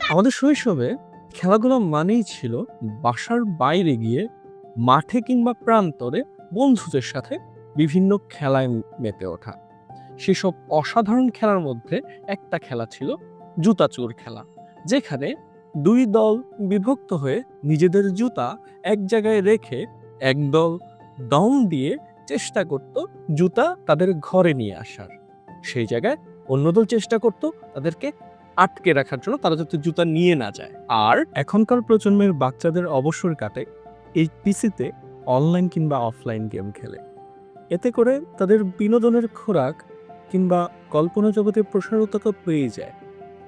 আমাদের শৈশবে খেলাধুলা মানেই ছিল বাসার বাইরে গিয়ে মাঠে কিংবা প্রান্তরে বন্ধুদের সাথে বিভিন্ন খেলায় মেতে ওঠা। সেসব অসাধারণ খেলার মধ্যে একটা খেলা ছিল জুতা চোর খেলা, যেখানে দুই দল বিভক্ত হয়ে নিজেদের জুতা এক জায়গায় রেখে একদল দম দিয়ে চেষ্টা করত জুতা তাদের ঘরে নিয়ে আসার। সেই জায়গায় অন্য দল চেষ্টা করত তাদেরকে আটকে রাখার জন্য, তারা যাতে জুতা নিয়ে না যায়। আর এখনকার প্রজন্মের বাচ্চাদের অবসর কাটে এই পিসিতে অনলাইন কিংবা অফলাইন গেম খেলে। এতে করে তাদের বিনোদনের খোরাক কিংবা কল্পনা জগতে প্রসারতা পেয়ে যায়,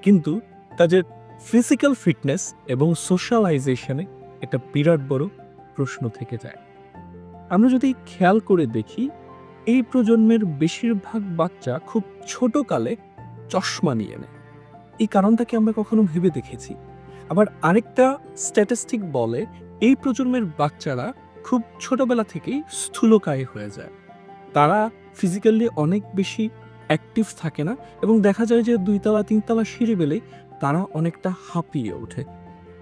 কিন্তু তাদের ফিজিক্যাল ফিটনেস এবং সোশ্যালাইজেশনে একটা বিরাট বড় প্রশ্ন থেকে যায়। আমরা যদি খেয়াল করে দেখি, এই প্রজন্মের বেশিরভাগ বাচ্চা খুব ছোট কালে চশমা নিয়ে নেয়। এই কারণটা কি আমরা কখনো ভেবে দেখেছি? আবার আরেকটা স্ট্যাটিস্টিক বলে এই প্রজন্মের বাচ্চারা খুব ছোটবেলা থেকেই স্থূলকায় হয়ে যায়। তারা ফিজিক্যালি অনেক বেশি অ্যাক্টিভ থাকে না এবং দেখা যায় যে ২ তলা ৩ তলা সিঁড়ি বেলেই তারা অনেকটা হাঁপিয়ে ওঠে।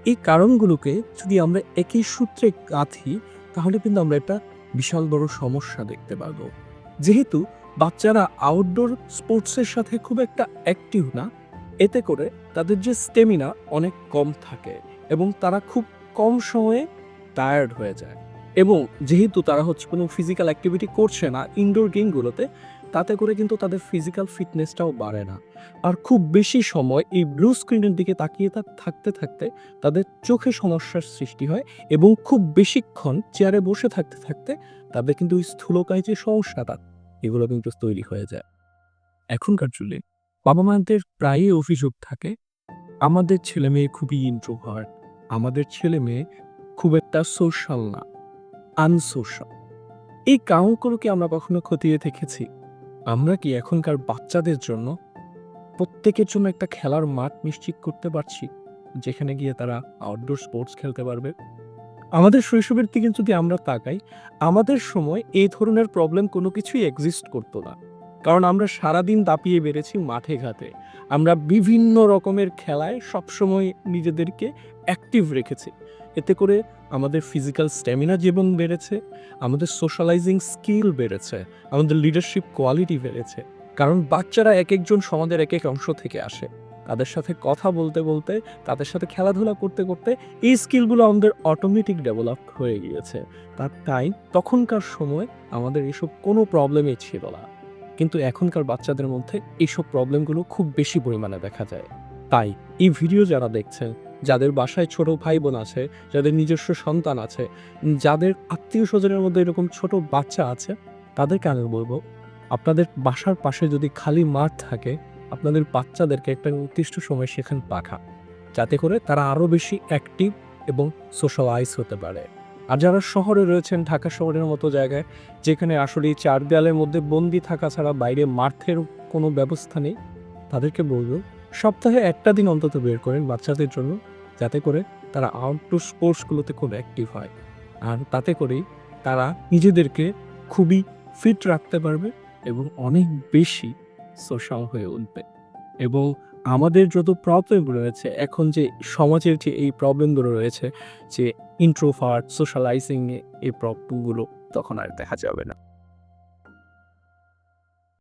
এই কারণগুলোকে যদি আমরা একই সূত্রে গাঁথি, তাহলে কিন্তু আমরা একটা বিশাল বড় সমস্যা দেখতে পাবো। যেহেতু বাচ্চারা আউটডোর স্পোর্টসের সাথে খুব একটা অ্যাক্টিভ না, এতে করে তাদের যে স্টেমিনা অনেক কম থাকে এবং তারা খুব কম সময়ে টায়ার্ড হয়ে যায়। এবং যেহেতু তারা কোনো ফিজিক্যাল অ্যাক্টিভিটি করছে না ইনডোর গেমগুলোতে, তাতে করে কিন্তু তাদের ফিজিক্যাল ফিটনেসটাও বাড়ে না। আর খুব বেশি সময় এই ব্লু স্ক্রিনের দিকে তাকিয়ে থাকতে থাকতে তাদের চোখে সমস্যার সৃষ্টি হয় এবং খুব বেশিক্ষণ চেয়ারে বসে থাকতে থাকতে তাদের কিন্তু ওই স্থূলকায় যে সমস্যাটা, এগুলো কিন্তু তৈরি হয়ে যায়। এখনকার যুগে বাবা-মাদের প্রায়ই অভিযোগ থাকে, আমাদের ছেলেমেয়ে খুবই ইন্ট্রোভার্ট, আমাদের ছেলেমেয়ে খুব একটা সোশ্যাল না, আনসোশ্যাল। এই কারণগুলোকে আমরা কখনো খতিয়ে দেখেছি? আমরা কি এখনকার বাচ্চাদের জন্য প্রত্যেকের জন্য একটা খেলার মাঠ নিশ্চিত করতে পারছি, যেখানে গিয়ে তারা আউটডোর স্পোর্টস খেলতে পারবে? আমাদের শৈশবের দিকে যদি আমরা তাকাই, আমাদের সময় এই ধরনের প্রবলেম কোনো কিছুই এক্সিস্ট করতো না। কারণ আমরা সারাদিন দাপিয়ে বেড়েছি মাঠে ঘাটে। আমরা বিভিন্ন রকমের খেলায় সবসময় নিজেদেরকে অ্যাক্টিভ রেখেছি। এতে করে আমাদের ফিজিক্যাল স্ট্যামিনা যেমন বেড়েছে, আমাদের সোশ্যালাইজিং স্কিল বেড়েছে, আমাদের লিডারশিপ কোয়ালিটি বেড়েছে। কারণ বাচ্চারা একেকজন সমাজের একেক অংশ থেকে আসে। তাদের সাথে কথা বলতে বলতে, তাদের সাথে খেলাধুলা করতে করতে এই স্কিলগুলো আমাদের অটোমেটিক ডেভেলপ হয়ে গিয়েছে। তাই তখনকার সময় আমাদের এসব কোনো প্রবলেমই ছিল না। কিন্তু এখনকার বাচ্চাদের মধ্যে এইসব প্রবলেমগুলো খুব বেশি পরিমাণে দেখা যায়। তাই এই ভিডিও যারা দেখছেন, যাদের বাসায় ছোট ভাই-বোন আছে, যাদের নিজস্ব সন্তান আছে, যাদের আত্মীয়স্বজনের মধ্যে এরকম ছোট বাচ্চা আছে, তাদেরকে আমি বলব, আপনাদের বাসার পাশে যদি খালি মাঠ থাকে, আপনাদের বাচ্চাদেরকে একটা নির্দিষ্ট সময় সেখানে পাঠান, যাতে করে তারা আরও বেশি অ্যাক্টিভ এবং সোশ্যালাইজ হতে পারে। আর যারা শহরে রয়েছেন, ঢাকা শহরের মতো জায়গায়, যেখানে আসলে এই ৪ দেয়ালের মধ্যে বন্দি থাকা ছাড়া বাইরে মাঠের কোনো ব্যবস্থা নেই, তাদেরকে বলব সপ্তাহে একটা দিন অন্তত বের করেন বাচ্চাদের জন্য, যাতে করে তারা আউটডোর স্পোর্টসগুলোতে খুব অ্যাক্টিভ হয়। আর তাতে করেই তারা নিজেদেরকে খুবই ফিট রাখতে পারবে এবং অনেক বেশি সোশ্যাল হয়ে উঠবে। এবং আমাদের যত প্রবলেম রয়েছে, এখন যে সমাজের যে এই প্রবলেমগুলো রয়েছে, যে ইন্ট্রোভার্ট, সোশ্যালাইজিং এই প্রবলেমগুলো তখন আর দেখা যাবে না।